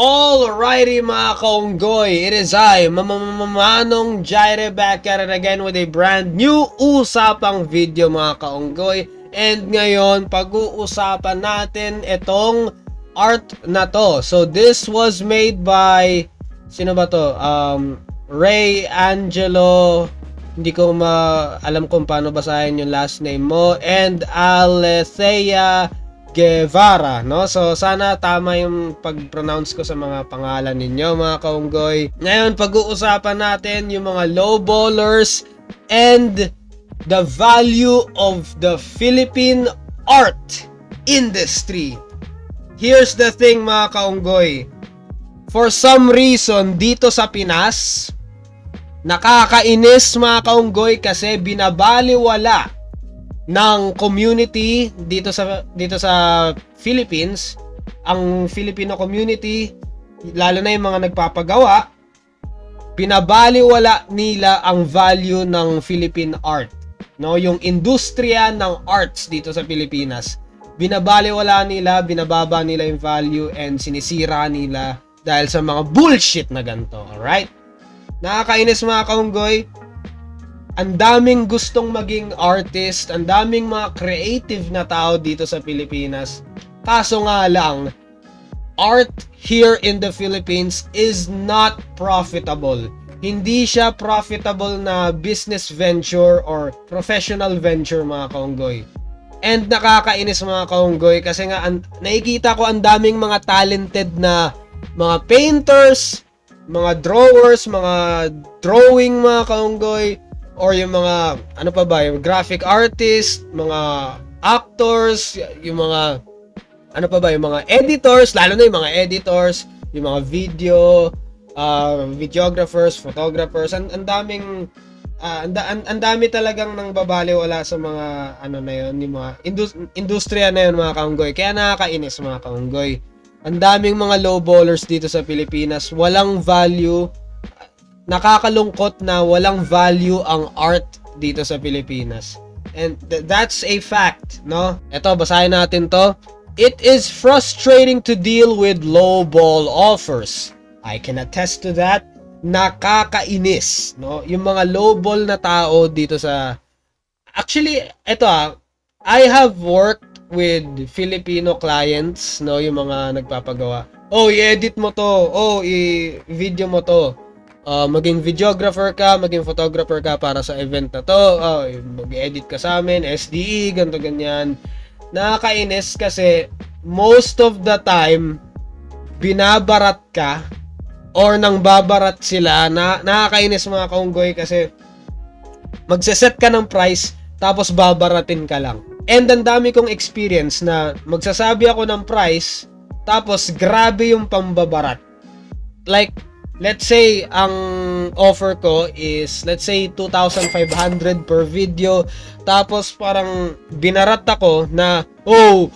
Alrighty mga kaunggoy, it is I, Manong Jaire, back at it again with a brand new usapang video mga kaunggoy. And ngayon, pag-uusapan natin itong art na to. So this was made by, sino ba to? Ray Angelo, hindi ko alam kung paano basahin yung last name mo, and Alethea Guevara, no? So, sana tama yung pag-pronounce ko sa mga pangalan ninyo, mga kaunggoy. Ngayon, pag-uusapan natin yung mga lowballers and the value of the Philippine art industry. Here's the thing, mga kaunggoy. For some reason, dito sa Pinas, nakakainis, mga kaunggoy, kasi binabaliwala ng community dito sa Philippines, ang Filipino community, lalo na yung mga nagpapagawa, binabaliwala nila ang value ng Philippine art, no? Yung industriya ng arts dito sa Pilipinas, binabaliwala nila, binababa nila yung value, and sinisira nila dahil sa mga bullshit na ganito. Alright? Nakakainis, mga kaunggoy. Ang daming gustong maging artist, ang daming mga creative na tao dito sa Pilipinas. Kaso nga lang, art here in the Philippines is not profitable. Hindi siya profitable na business venture or professional venture, mga kaunggoy. And nakakainis, mga kaunggoy, kasi nga nakikita ko ang daming mga talented na mga painters, mga drawers, mga drawing, mga kaunggoy, or yung mga, ano pa ba, yung graphic artist, mga actors, yung mga, ano pa ba, yung mga editors, lalo na yung mga editors, yung mga videographers, photographers, ang daming, ang dami talagang nang babaliwala sa mga, ano na yun, yung mga industriya na yun, mga kaunggoy. Kaya nakakainis, mga kaunggoy. Ang daming mga lowballers dito sa Pilipinas, walang value. Nakakalungkot na walang value ang art dito sa Pilipinas. And that's a fact, no? Ito, basahin natin to. It is frustrating to deal with lowball offers. I can attest to that. Nakakainis, no? Yung mga lowball na tao dito sa... Actually, ito I have worked with Filipino clients, no? Yung mga nagpapagawa. Oh, i-edit mo to. Oh, i-video mo to. Maging videographer ka, maging photographer ka para sa event na to, mag-edit ka sa amin, SDE, ganto ganyan. Nakakainis kasi most of the time binabarat ka or nang babarat sila. Nakakainis, mga kaunggoy, kasi magseset ka ng price tapos babaratin ka lang. And ang dami kong experience na magsasabi ako ng price tapos grabe yung pambabarat. Like, let's say, ang offer ko is, let's say, 2,500 per video. Tapos, parang binarat ako na, 1,000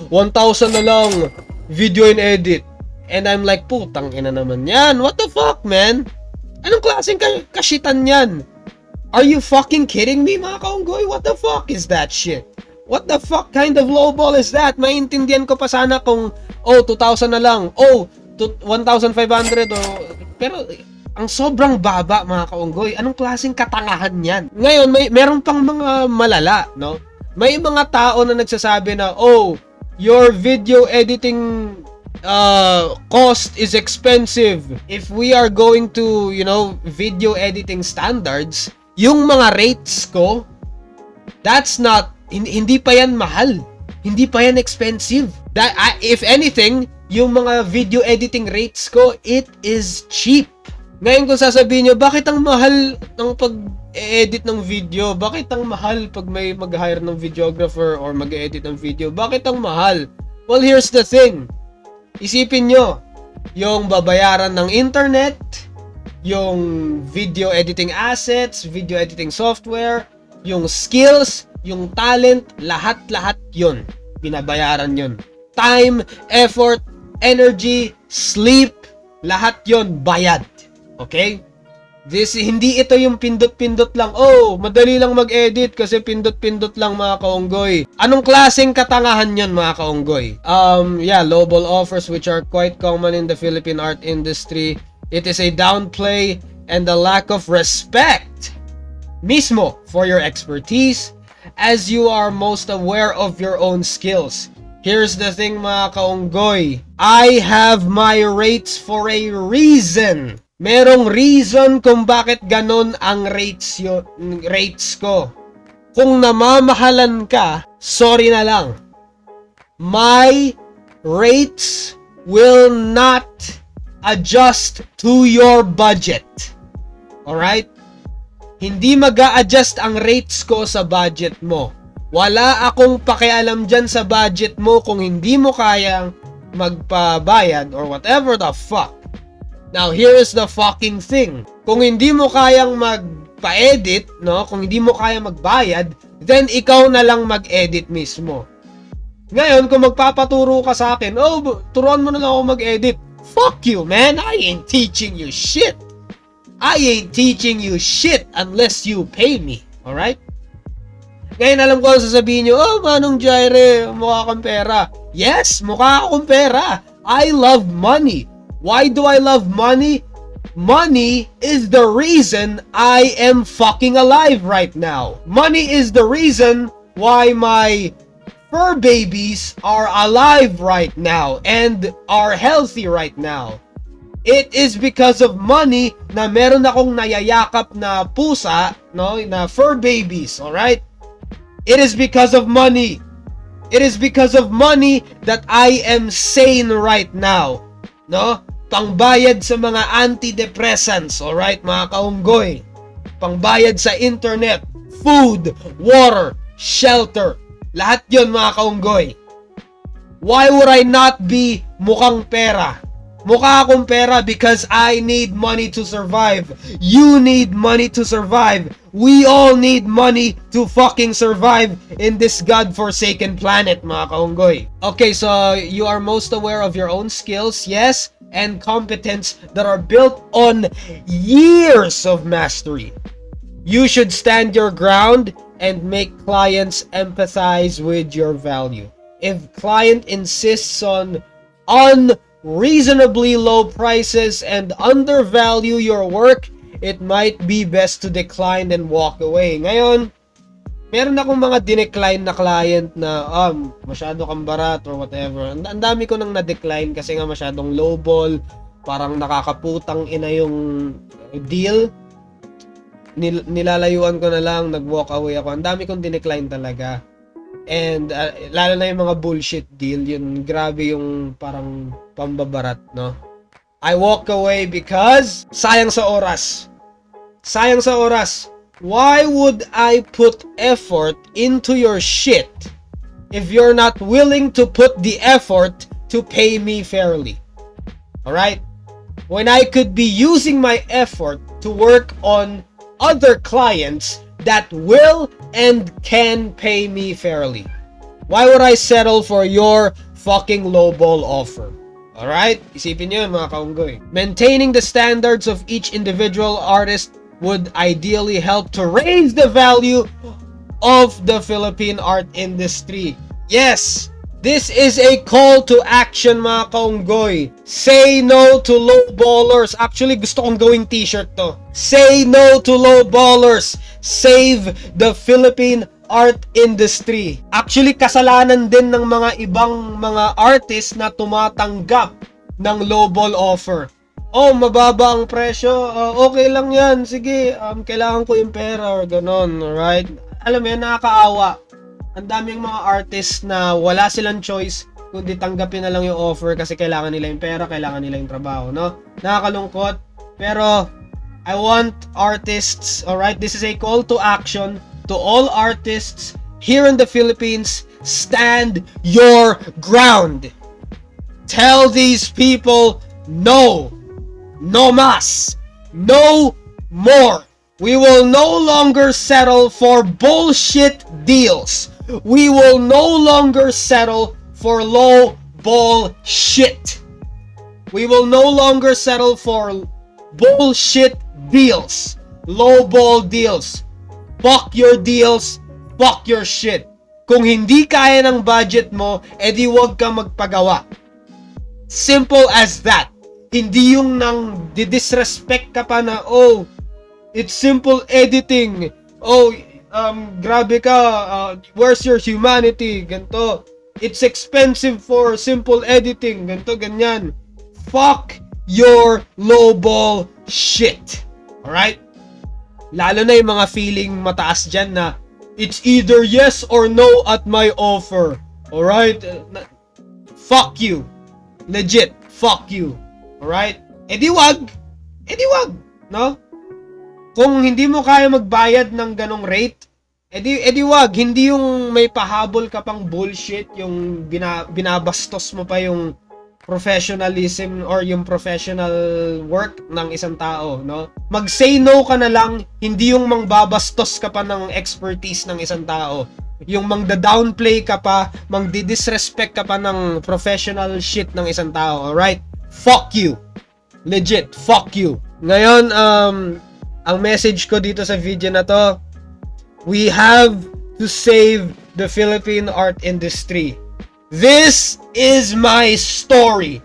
na lang, video and edit. And I'm like, putang ina naman yan. What the fuck, man? Anong klaseng kashitan yan? Are you fucking kidding me, mga kaunggoy? What the fuck is that shit? What the fuck kind of lowball is that? Maintindihan ko pa sana kung, 2,000 na lang. 1,500 pero ang sobrang baba, mga kaunggoy. Anong klaseng katangahan yan? Ngayon, meron pang mga malala, no? May mga tao na nagsasabi na, your video editing cost is expensive. If we are going to, video editing standards, yung mga rates ko, that's not, hindi pa yan mahal. Hindi pa yan expensive. If anything, yung mga video editing rates ko, it is cheap. Ngayon, kung sasabihin nyo, bakit ang mahal ng pag-edit ng video? Bakit ang mahal pag may mag-hire ng videographer or mag-edit ng video? Bakit ang mahal? Well, here's the thing. Isipin nyo, yung babayaran ng internet, yung video editing assets, video editing software, yung skills, yung talent, lahat-lahat yun. Binabayaran yun. Time, effort, energy, sleep, lahat yon bayad. Okay? Hindi ito yung pindot-pindot lang. Oh, madali lang mag-edit kasi pindot-pindot lang mga kaunggoy. Anong klaseng katangahan yun mga kaunggoy? Yeah, lowball offers which are quite common in the Philippine art industry. It is a downplay and a lack of respect mismo for your expertise as you are most aware of your own skills. Here's the thing mga kaunggoy. I have my rates for a reason. Merong reason kung bakit ganon ang rates ko. Kung namamahalan ka, sorry na lang. My rates will not adjust to your budget. Alright? Hindi mag-a-adjust ang rates ko sa budget mo. Wala akong pakialam dyan sa budget mo kung hindi mo kayang magpabayad or whatever the fuck. Now, here is the fucking thing. Kung hindi mo kayang magpa-edit, no? Kung hindi mo kayang magbayad, then ikaw na lang mag-edit mismo. Ngayon, kung magpapaturo ka sa akin, oh, turuan mo na lang ako mag-edit. Fuck you, man. I ain't teaching you shit. I ain't teaching you shit unless you pay me. Alright? Ngayon, alam ko sasabihin nyo, oh, Manong Jaire, mukha kang pera. Yes, mukha akong pera. I love money. Why do I love money? Money is the reason I am fucking alive right now. Money is the reason why my fur babies are alive right now and are healthy right now. It is because of money na meron akong nayayakap na pusa, no, na fur babies, alright? It is because of money. It is because of money that I am sane right now, no? Pangbayad sa mga antidepressants, alright mga kaunggoy. Pangbayad sa internet, food, water, shelter. Lahat yun mga kaunggoy. Why would I not be mukhang pera? Mukha akong pera because I need money to survive. You need money to survive. We all need money to fucking survive in this godforsaken planet, mga kaunggoy. Okay, so you are most aware of your own skills, yes, and competence that are built on years of mastery. You should stand your ground and make clients empathize with your value. If client insists on unreasonably low prices and undervalue your work, it might be best to decline and walk away. Ngayon, meron akong mga dinecline na client na masyado kang barat or whatever. Ang dami ko nang na-decline kasi nga masyadong lowball, parang nakakaputang ina yung deal. Nilalayuan ko na lang, nag-walk away ako. Ang dami kong dinecline talaga. And lalo na yung mga bullshit deal, yun grabe yung parang pambabarat, no? I walk away because sayang sa oras. Sayang sa oras. Why would I put effort into your shit if you're not willing to put the effort to pay me fairly? Alright? When I could be using my effort to work on other clients that will and can pay me fairly. Why would I settle for your fucking lowball offer? Alright? Isipin nyo mga kaunggoy. Maintaining the standards of each individual artist would ideally help to raise the value of the Philippine art industry. Yes! This is a call to action mga kaunggoy. Say no to lowballers. Actually, gusto kong gawing t-shirt to. Say no to lowballers. Save the Philippine art industry. Actually, kasalanan din ng mga ibang mga artists na tumatanggap ng lowball offer. Oh, mababa ang presyo. Okay lang yan. Sige, kailangan ko yung pera or ganon. Alright? Alam mo yan, nakakaawa. Ang daming mga artists na wala silang choice kundi tanggapin na lang yung offer kasi kailangan nila yung pera, kailangan nila yung trabaho, no? Nakakalungkot. Pero, I want artists, alright? This is a call to action to all artists here in the Philippines. Stand your ground. Tell these people, no. No mas. No more. We will no longer settle for bullshit deals. We will no longer settle for low ball shit. We will no longer settle for bullshit deals. Lowball deals. Fuck your deals. Fuck your shit. Kung hindi kaya ng budget mo, edi wag ka magpagawa. Simple as that. Hindi yung nang disrespect ka pa na, oh, it's simple editing. Oh, grabe ka. Where's your humanity? Ganto. It's expensive for simple editing. Ganto, ganyan. Fuck your lowball shit. Alright? Lalo na yung mga feeling mataas dyan na it's either yes or no at my offer. Alright? Fuck you. Legit. Fuck you. Alright? Edi wag. Edi wag. No? Kung hindi mo kaya magbayad ng ganong rate, edi wag. Hindi yung may pahabol ka pang bullshit, yung binabastos mo pa yung professionalism or yung professional work ng isang tao, no? Mag-say no ka na lang, hindi yung mangbabastos ka pa ng expertise ng isang tao. Yung mangda-downplay ka pa, mangdi-disrespect ka pa ng professional shit ng isang tao, alright? Fuck you. Legit, fuck you. Ngayon, ang message ko dito sa video na to, we have to save the Philippine art industry. This is my story.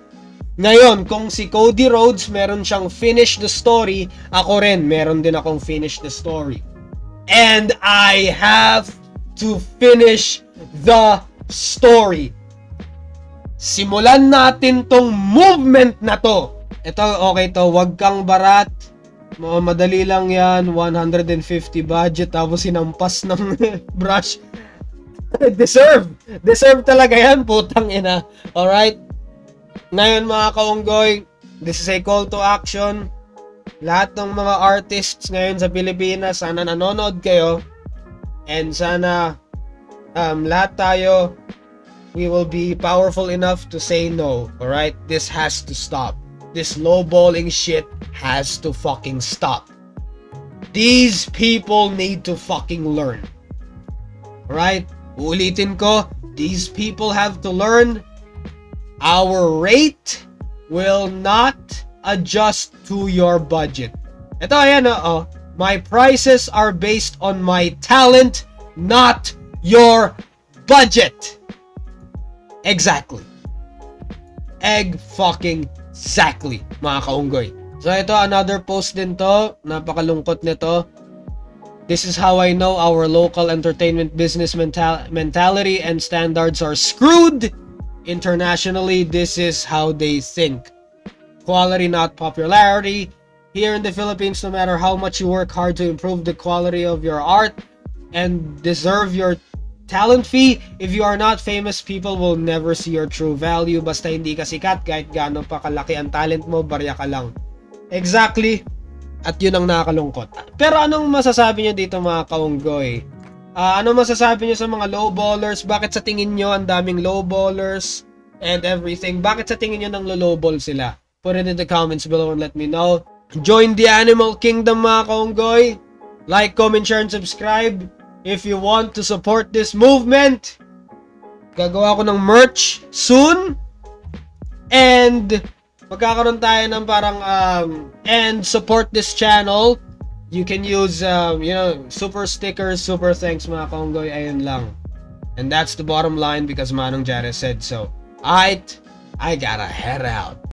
Ngayon, kung si Cody Rhodes meron siyang finish the story, ako rin meron din akong finish the story. And I have to finish the story. Simulan natin tong movement na to. Ito, okay to, wag kang barat. Madali lang yan, 150 budget, tapos sinampas ng brush. Deserve talaga yan, putang ina. Alright? Ngayon mga kaunggoy, this is a call to action. Lahat ng mga artists ngayon sa Pilipinas, sana nanonood kayo. And sana lahat tayo, we will be powerful enough to say no. Alright? This has to stop. This lowballing shit has to fucking stop. These people need to fucking learn. Alright? Ulitin ko, these people have to learn. Our rate will not adjust to your budget. Ito, ayan, my prices are based on my talent, not your budget. Exactly. Exactly, mga kaunggoy. So ito, another post din to. Napakalungkot nito. This is how I know our local entertainment business mentality and standards are screwed. Internationally, this is how they think. Quality, not popularity. Here in the Philippines, no matter how much you work hard to improve the quality of your art and deserve your talent fee, if you are not famous, people will never see your true value. Basta hindi ka sikat, kahit gaano pa kalaki ang talent mo, barya ka lang. Exactly. At yun ang nakakalungkot. Pero anong masasabi nyo dito mga kaunggoy? Anong masasabi nyo sa mga lowballers? Bakit sa tingin nyo ang daming lowballers and everything? Bakit sa tingin nyo nang lowball sila? Put it in the comments below and let me know. Join the Animal Kingdom mga kaunggoy. Like, comment, share, and subscribe. If you want to support this movement, gagawa ko ng merch soon. And magkakaroon tayo ng parang and support this channel. You can use super stickers, super thanks mga kaunggoy, ayun lang. And that's the bottom line because Manong Jare said so. I gotta head out.